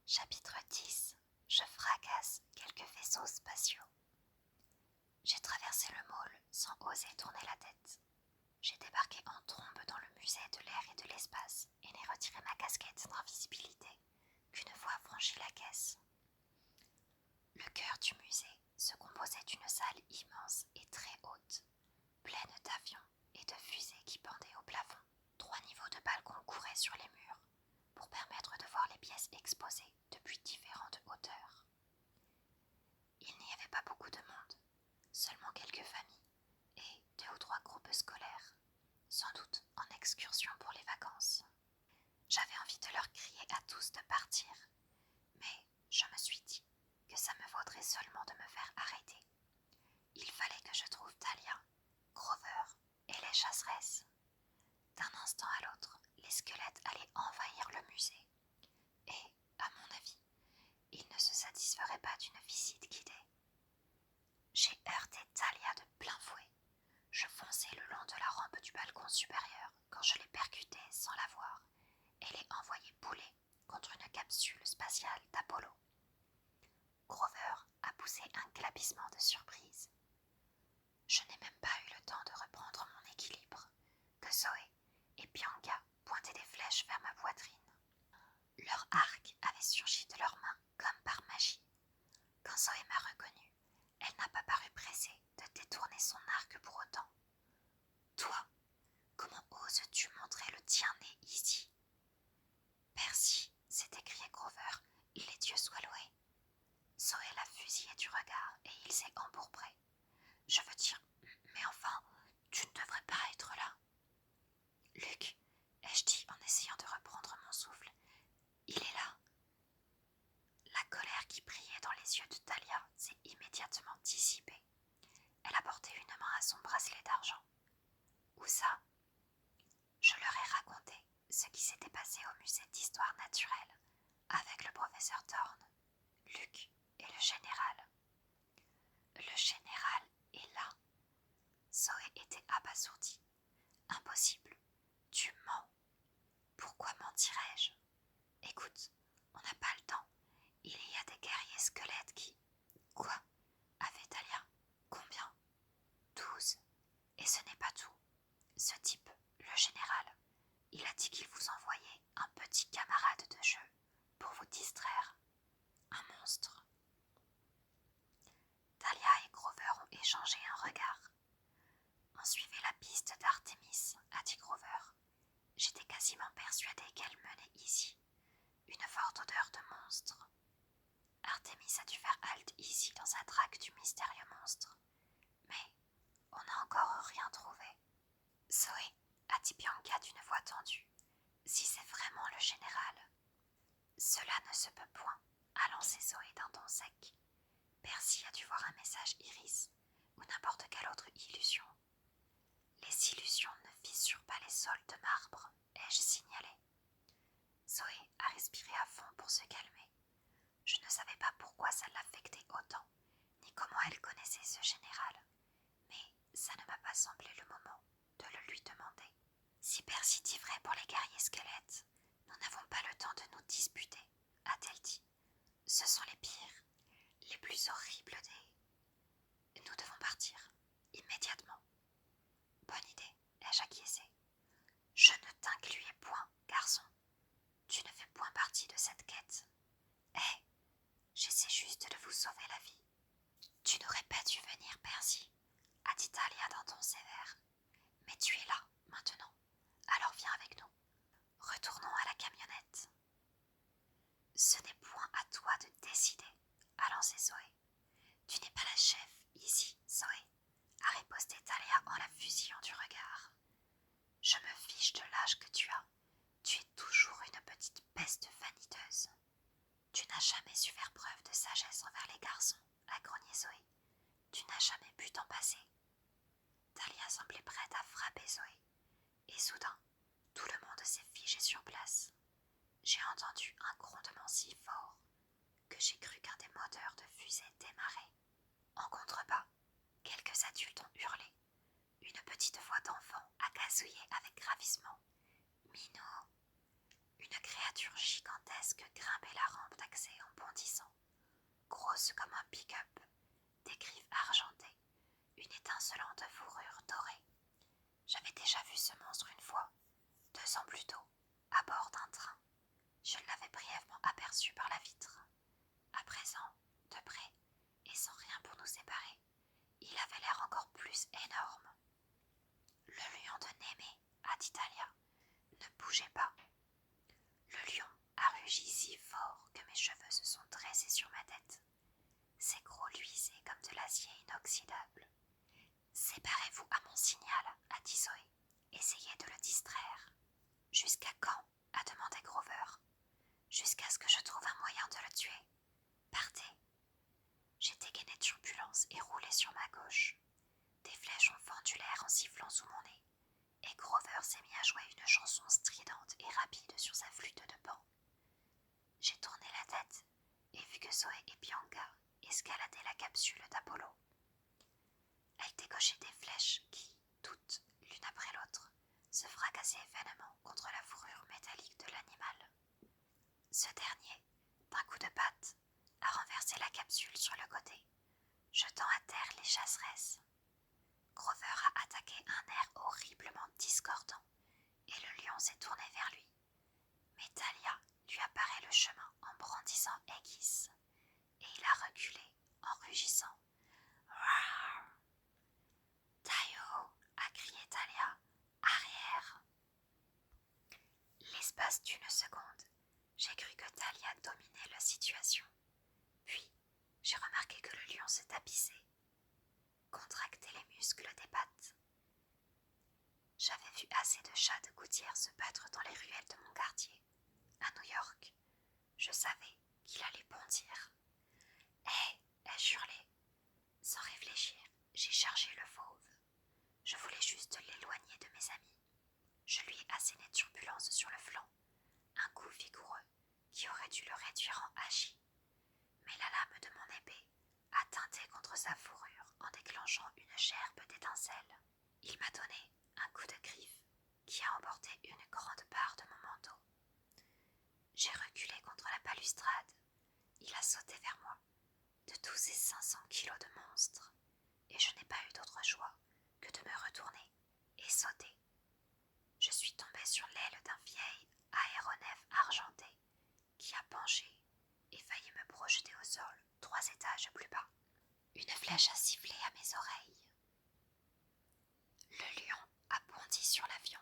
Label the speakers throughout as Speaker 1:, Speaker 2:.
Speaker 1: Chapitre 10. Je fracasse quelques vaisseaux spatiaux. J'ai traversé le mall sans oser tourner la tête. J'ai débarqué en trombe dans le musée de l'air et de l'espace et n'ai retiré ma casquette d'invisibilité qu'une fois franchi la caisse. Le cœur du musée se composait d'une salle immense et très haute, pleine d'avions et de fusées qui pendaient au plafond. 3 niveaux de balcons couraient sur les murs pour permettre de voir les pièces exposées depuis différentes hauteurs. Il n'y avait pas beaucoup de monde, seulement quelques familles et 2 ou 3 groupes scolaires, sans doute en excursion pour les vacances. J'avais envie de leur crier à tous de partir, mais je me suis dit que ça me vaudrait seulement de me faire arrêter. Il fallait que je trouve Thalia, Grover et les chasseresses. D'un instant à l'autre, les squelettes allaient envahir le musée. Et, à mon avis, ils ne se satisferaient pas d'une visite guidée. J'ai heurté Thalia de plein fouet. Je fonçai le long de la rampe du balcon supérieur quand je l'ai percutée sans la voir et l'ai envoyée bouler contre une capsule spatiale d'Apollo. Grover a poussé un glapissement de surprise. Je n'ai même pas eu le temps de reprendre mon équilibre que Zoé et Bianca pointaient des flèches vers ma poitrine. Leur arc avait surgi de leurs mains comme par magie. Quand Zoé m'a reconnue, elle n'a pas paru pressée de détourner son arc pour autant. « Toi, comment oses-tu montrer le tien né ici ?» « Percy, » s'est écrié Grover, « les dieux soient loués. » Zoé l'a fusillé du regard et il s'est empourpré. « Je veux dire, mais enfin, tu ne devrais pas être là. »« Luc, » ai-je dit en essayant de reprendre mon souffle, « il est là. » La colère qui brillait dans les yeux de Thalia s'est immédiatement dissipée. Elle a porté une main à son bracelet d'argent. « Où ça ?» Je leur ai raconté ce qui s'était passé au musée d'histoire naturelle avec le professeur Thorne, Luc et le général. Le général est là. Zoé était abasourdie. Impossible. Tu mens. Pourquoi mentirais-je? Écoute, on n'a pas le temps. Il y a des guerriers squelettes qui... Quoi? Avait Thalia. Combien? 12. Et ce n'est pas tout. Ce type, le général, il a dit qu'il vous envoyait un petit camarade de jeu pour vous distraire. Un monstre. Thalia et Grover ont échangé un regard. On suivait la piste d'Artémis, a dit Grover. J'étais quasiment persuadée qu'elle menait ici. Une forte odeur de monstre. Artémis a dû faire halte ici dans sa traque du mystérieux monstre. Mais on n'a encore rien trouvé. Zoé, a dit Bianca d'une voix tendue, si c'est vraiment le général. Cela ne se peut point, a lancé Zoé d'un ton sec. Percy a dû voir un message Iris ou n'importe quelle autre illusion. Les illusions ne fissurent pas les sols de marbre, ai-je signalé. Zoé a respiré à fond pour se calmer. Je ne savais pas pourquoi ça l'affectait autant, ni comment elle connaissait ce général, mais ça ne m'a pas semblé le moment de le lui demander. Si Percy dit vrai pour les guerriers squelettes, nous n'avons pas le temps de nous disputer, a-t-elle dit. Ce sont les pires, les plus horribles des... Nous devons partir, immédiatement. Bonne idée, ai-je acquiescé. Je ne t'incluais point, garçon. Tu ne fais point partie de cette quête. Hé, j'essaie juste de vous sauver la vie. Tu n'aurais pas dû venir, Percy, a dit Thalia d'un ton sévère. Mais tu es là, maintenant. Alors viens avec nous. Retournons à la camionnette. Ce n'est point à toi de décider, a lancé Zoé. Tu n'es pas la chef ici, Zoé, a riposté Thalia en la fusillant du regard. Je me fiche de l'âge que tu as. Tu es toujours une petite peste vaniteuse. Tu n'as jamais su faire preuve de sagesse envers les garçons, a grogné Zoé. Tu n'as jamais pu t'en passer. Thalia semblait prête à frapper Zoé. Et soudain, tout le monde s'est figé sur place. J'ai entendu un grondement si fort que j'ai cru qu'un des moteurs de fusée démarrait. En contrebas, quelques adultes ont hurlé. Une petite voix d'enfant a gazouillé avec ravissement. Minou. Une créature gigantesque grimpait la rampe d'accès grosse comme un pick-up, des griffes argentées, une étincelante fourrure dorée. J'avais déjà vu ce monstre une fois, 2 ans plus tôt, à bord d'un train. Je l'avais brièvement aperçu par la vitre. À présent, de près, et sans rien pour nous séparer, il avait l'air encore plus énorme. Le lion de Némée, a dit Talia, ne bougez pas. Le lion a rugi si fort que mes cheveux se sont dressés sur ma tête. Ses crocs luisaient comme de l'acier inoxydable. Séparez-vous à mon signal, a dit Zoé. Essayez de le distraire. Jusqu'à quand, a demandé Grover. Jusqu'à ce que je trouve un moyen de le tuer. Partez. J'ai dégainé de turbulence et roulé sur ma gauche. Des flèches ont fendu l'air en sifflant sous mon nez, et Grover s'est mis à jouer une chanson stridente et rapide sur sa flûte de pan. J'ai tourné la tête et vu que Zoé et Bianca escaladaient la capsule d'Apollo. Elles décochaient des flèches qui, toutes, l'une après l'autre, se fracassaient vainement contre la fourrure métallique de l'animal. Ce dernier, d'un coup de patte, a renversé la capsule sur le côté, jetant à terre les chasseresses. Grover a attaqué un air horriblement discordant, et le lion s'est tourné vers lui. Mais Talia lui a barré le chemin en brandissant Aegis, et il a reculé en rugissant. Rouar. Tayo, a crié Talia, arrière. L'espace d'une seconde, j'ai cru que Talia dominait la situation. Puis, j'ai remarqué que le lion se tapissait, contractait les muscles des pattes. J'avais vu assez de chats de gouttière se battre dans les ruelles de mon quartier, à New York. Je savais qu'il allait bondir. Hé, ai-je hurlé. Sans réfléchir, j'ai chargé le fauve. Je voulais juste l'éloigner de mes amis. Je lui ai asséné turbulence sur le flanc, un coup vigoureux qui aurait dû le réduire en hachis. Mais la lame de mon épée a teinté contre sa fourrure en déclenchant une gerbe d'étincelles. Il m'a donné un coup de griffe qui a emporté une grande part de mon manteau. J'ai reculé contre la balustrade. Il a sauté vers moi, de tous ces 500 kilos de monstre, et je n'ai pas eu d'autre choix que de me retourner et sauter. Je suis tombée sur l'aile d'un vieil aéronef argenté qui a penché et failli me projeter au sol 3 étages plus bas. Une flèche a sifflé à mes oreilles. Le lion a bondi sur l'avion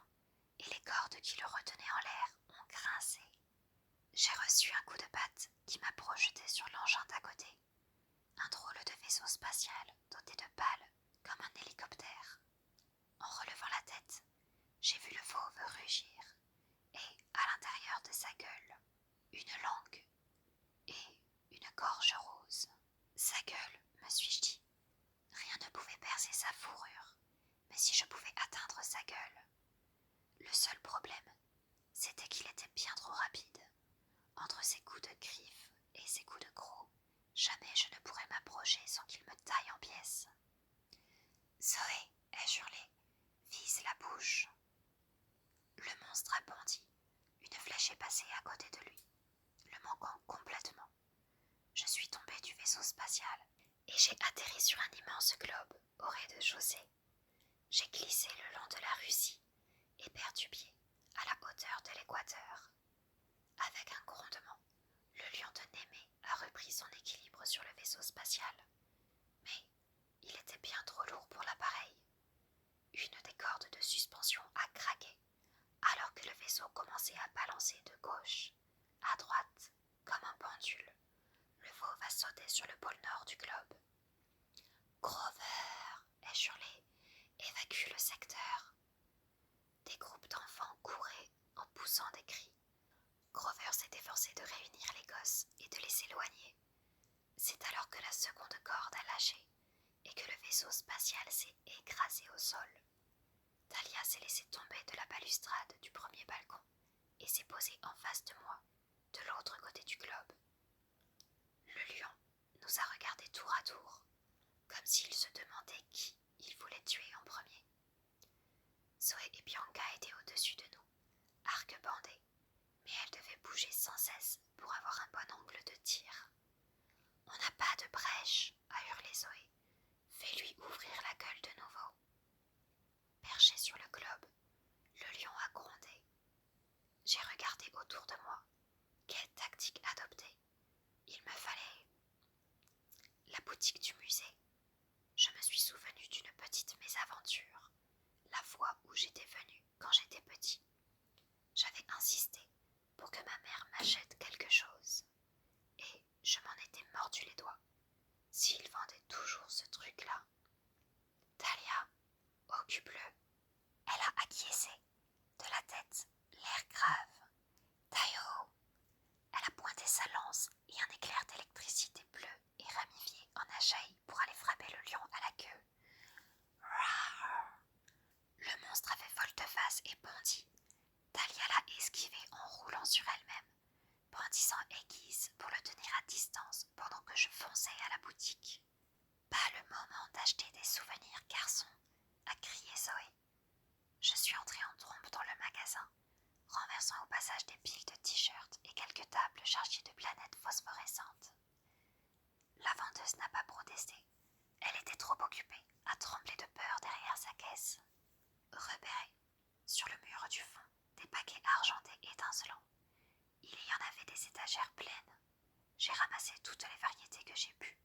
Speaker 1: et les cordes qui le retenaient en l'air ont grincé. J'ai reçu un coup de patte qui m'a projeté sur l'engin d'à côté, un drôle de vaisseau spatial doté de pales comme un hélicoptère. En relevant la tête, j'ai vu le fauve rugir et, à l'intérieur de sa gueule, une langue et une gorge rose. Sa gueule, me suis-je dit. Rien ne pouvait percer sa fourrure, mais si je pouvais atteindre sa gueule. Le seul problème, c'était qu'il était bien trop rapide. Entre ses coups de griffes et ses coups de croc, jamais je ne pourrais m'approcher sans qu'il me taille en pièces. Zoé, ai-je hurlé, vise la bouche. Le monstre a bondi. Une flèche est passée à côté de lui, le manquant complètement. Je suis tombée du vaisseau spatial et j'ai atterri sur un immense globe au rez-de-chaussée. J'ai glissé le long de la Russie et perdu pied à la hauteur de l'équateur. Avec un grondement, le lion de Némée a repris son équilibre sur le vaisseau spatial. Mais il était bien trop lourd pour l'appareil. Une des cordes de suspension a craqué, alors que le vaisseau commençait à balancer de gauche à droite comme un pendule. Le fauve a sauté sur le pôle nord du globe. Grover, ai-je hurlé, évacue le secteur. Des groupes d'enfants couraient en poussant des cris. Grover s'est efforcé de réunir les gosses et de les éloigner. C'est alors que la seconde corde a lâché et que le vaisseau spatial s'est écrasé au sol. Talia s'est laissée tomber de la balustrade du premier balcon et s'est posée en face de moi, de l'autre côté du globe. Le lion nous a regardés tour à tour, comme s'il se demandait qui il voulait tuer en premier. Zoé et Bianca étaient au-dessus de nous, arcs bandés, mais elles devaient bouger sans cesse pour avoir un bon angle de tir. On n'a pas de autour de moi. Quelle tactique adopter? Il me fallait la boutique du musée. Je me suis souvenu d'une petite mésaventure, la fois où j'étais venue quand j'étais petit. J'avais insisté pour que ma mère m'achète quelque chose, et je m'en étais mordu les doigts. S'il vendait toujours ce truc-là. Talia, occupe-le. Elle a acquiescé, de la tête, l'air grave. Tayo. Elle a pointé sa lance et un éclair d'électricité bleue et ramifié en a jailli pour aller frapper le lion à la queue. Rawr. Le monstre avait volte-face et bondit. Talia l'a esquivé en roulant sur elle-même, brandissant aiguise pour le tenir à distance pendant que je fonçais à la boutique. Pas le moment d'acheter des souvenirs, garçon, a crié Zoé. Je suis entrée en trombe dans le magasin, renversant au passage des piles de t-shirts et quelques tables chargées de planètes phosphorescentes. La vendeuse n'a pas protesté. Elle était trop occupée à trembler de peur derrière sa caisse. Repéré, sur le mur du fond, des paquets argentés étincelants. Il y en avait des étagères pleines. J'ai ramassé toutes les variétés que j'ai pu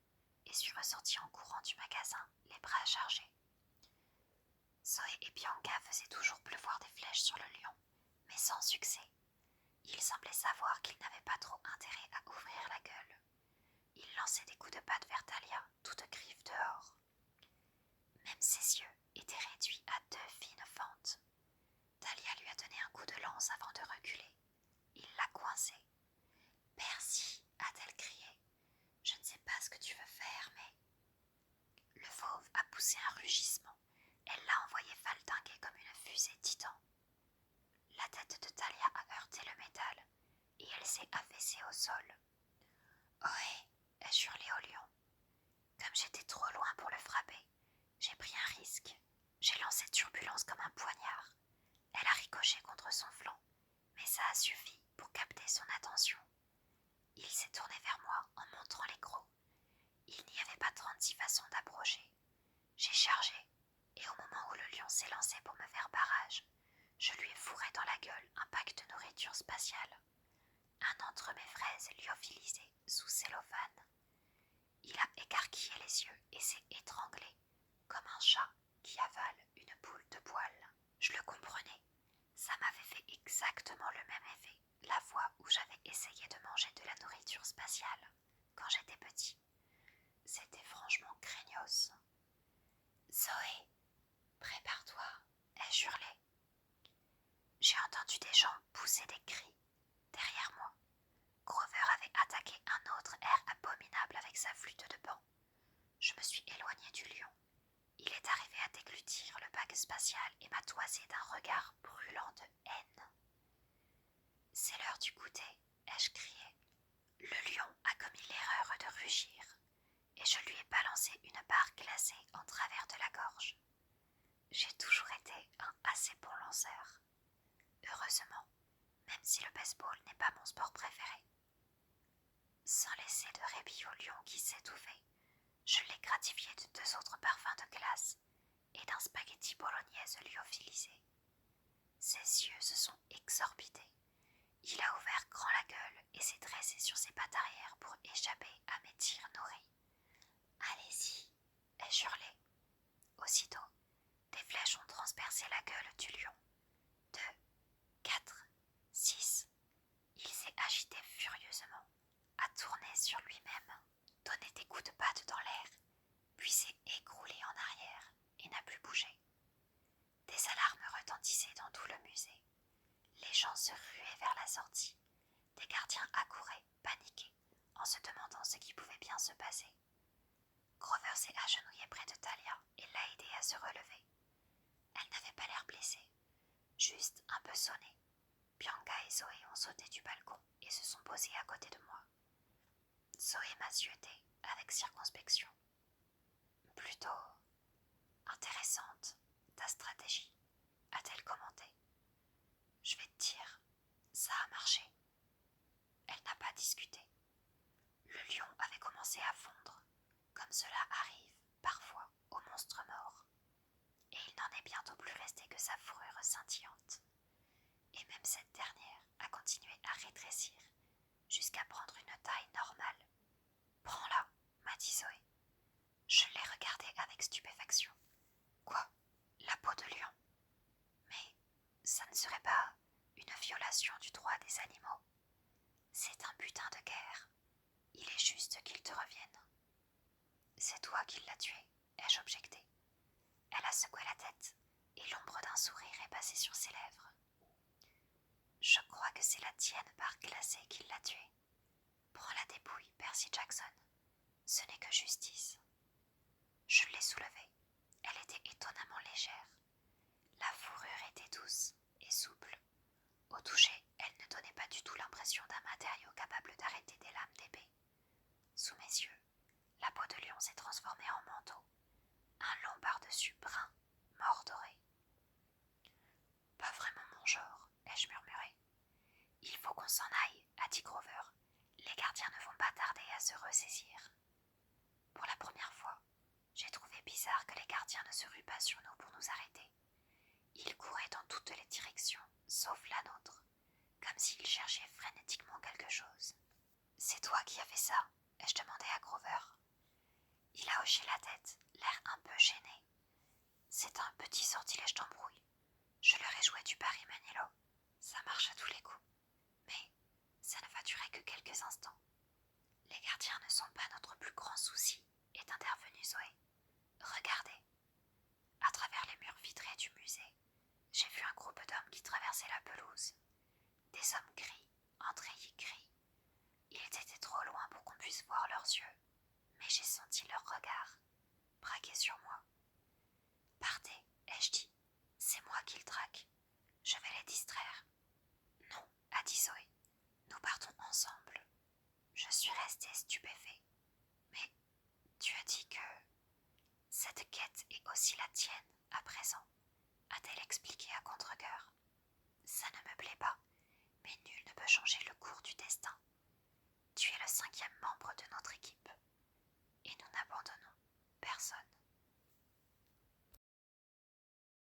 Speaker 1: et suis ressortie en courant du magasin, les bras chargés. Zoé et Bianca faisaient toujours pleuvoir des flèches sur le lion, mais sans succès. Il semblait savoir qu'il n'avait pas trop intérêt à ouvrir la gueule. Il lançait des coups de patte vers Talia, toute griffe dehors. Même ses yeux étaient réduits à 2 fines fentes. Talia lui a donné un coup de lance avant de reculer. Il l'a coincée. « Merci, a-t-elle crié. Je ne sais pas ce que tu veux faire, mais... » Le fauve a poussé un rugissement. Elle l'a envoyé valdinguer comme une fusée titan. La tête de Talia a heurté le métal et elle s'est affaissée au sol. « Ohé !» ai-je hurlé au lion. Comme j'étais trop loin pour le frapper, j'ai pris un risque. J'ai lancé Turbulence comme un poignard. Elle a ricoché contre son flanc, mais ça a suffi pour capter son attention. Il s'est tourné vers moi en montrant les crocs. Il n'y avait pas 36 façons d'approcher. J'ai chargé, et au moment où le lion s'est lancé pour me faire barrage, je lui ai fourré dans la gueule un pack de nourriture spatiale. Un entre mes fraises lyophilisées sous cellophane. Il a écarquillé les yeux et s'est étranglé, comme un chat qui avale une boule de poil. Je le comprenais. Ça m'avait fait exactement le même effet la fois où j'avais essayé de manger de la nourriture spatiale, quand j'étais petit. C'était franchement craignos. Zoé, prépare-toi, ai-je hurlé. J'ai entendu des gens pousser des cris derrière moi. Grover avait attaqué un autre air abominable avec sa flûte de pan. Je me suis éloignée du lion. Il est arrivé à déglutir le bac spatial et m'a toisé d'un regard brûlant de haine. C'est l'heure du goûter, ai-je crié. Le lion a commis l'erreur de rugir, et je lui ai balancé une barre glacée en travers de la gorge. J'ai toujours été un assez bon lanceur. Heureusement, même si le baseball n'est pas mon sport préféré. Sans laisser de répit au lion qui s'étouffait, je l'ai gratifié de 2 autres parfums de glace et d'un spaghetti bolognaise lyophilisé. Ses yeux se sont exorbités. Il a ouvert grand la gueule et s'est dressé sur ses pattes arrière pour échapper à mes tirs nourris. Allez-y, ai-je hurlé. Aussitôt, des flèches ont transpercé la gueule du lion. 2, 4, 6. Il s'est agité furieusement, a tourné sur lui-même, donné des coups de patte dans l'air, puis s'est écroulé en arrière et n'a plus bougé. Des alarmes retentissaient dans tout le musée. Les gens se ruaient vers la sortie. Des gardiens accouraient, paniqués, en se demandant ce qui pouvait bien se passer. Grover s'est agenouillé près de Talia et l'a aidée à se relever. Elle n'avait pas l'air blessée, juste un peu sonnée. Bianca et Zoé ont sauté du balcon et se sont posés à côté de moi. Zoé m'a zioté avec circonspection. Plutôt intéressante, ta stratégie, a-t-elle commenté. Je vais te dire, ça a marché. Elle n'a pas discuté. Le lion avait commencé à fondre, comme cela arrive parfois aux monstres morts, et il n'en est bientôt plus resté que sa fourrure scintillante. Et même cette dernière a continué à rétrécir jusqu'à prendre une taille normale. Prends-la, m'a dit Zoé. Je l'ai regardée avec stupéfaction. Quoi? La peau de lion? Mais ça ne serait pas une violation du droit des animaux. C'est un butin de guerre. Il est juste qu'il te revienne. C'est toi qui l'as tué, ai-je objecté. Elle a secoué la tête et l'ombre d'un sourire est passée sur ses lèvres. Je crois que c'est la tienne par glacée qui l'a tué. Prends la dépouille, Percy Jackson. Ce n'est que justice. Je l'ai soulevée. Elle était étonnamment légère. La fourrure était douce et souple. Au toucher, elle ne donnait pas du tout l'impression d'un matériau capable d'arrêter des lames d'épée. Sous mes yeux, la peau de lion s'est transformée en manteau. Un long par-dessus brun, mordoré. Pas vraiment mon genre, ai-je murmuré. Il faut qu'on s'en aille, a dit Grover. Les gardiens ne vont pas tarder à se ressaisir. Pour la première fois, j'ai trouvé bizarre que les gardiens ne se ruent pas sur nous pour nous arrêter. Ils couraient dans toutes les directions, sauf la nôtre, comme s'ils cherchaient frénétiquement quelque chose. C'est toi qui as fait ça, ai-je demandé à Grover. Il a hoché la tête, l'air un peu gêné. C'est un petit sortilège d'embrouille. Je leur ai joué du Barry Manilow. Ça marche à tous les coups. Mais ça ne va durer que quelques instants. Les gardiens ne sont pas notre plus grand souci, est intervenue Zoé. Regardez. À travers les murs vitrés du musée, j'ai vu un groupe d'hommes qui traversaient la pelouse. Des hommes gris, entrayés gris. Ils étaient trop loin pour qu'on puisse voir leurs yeux, mais j'ai senti leur regard, braqué sur moi. Partez, ai-je dit. C'est moi qui le traque. Je vais les distraire. Non, a dit Zoé. Nous partons ensemble. Je suis restée stupéfait. Mais tu as dit que cette quête est aussi la tienne à présent, a-t-elle expliqué à contre-cœur. Ça ne me plaît pas, mais nul ne peut changer le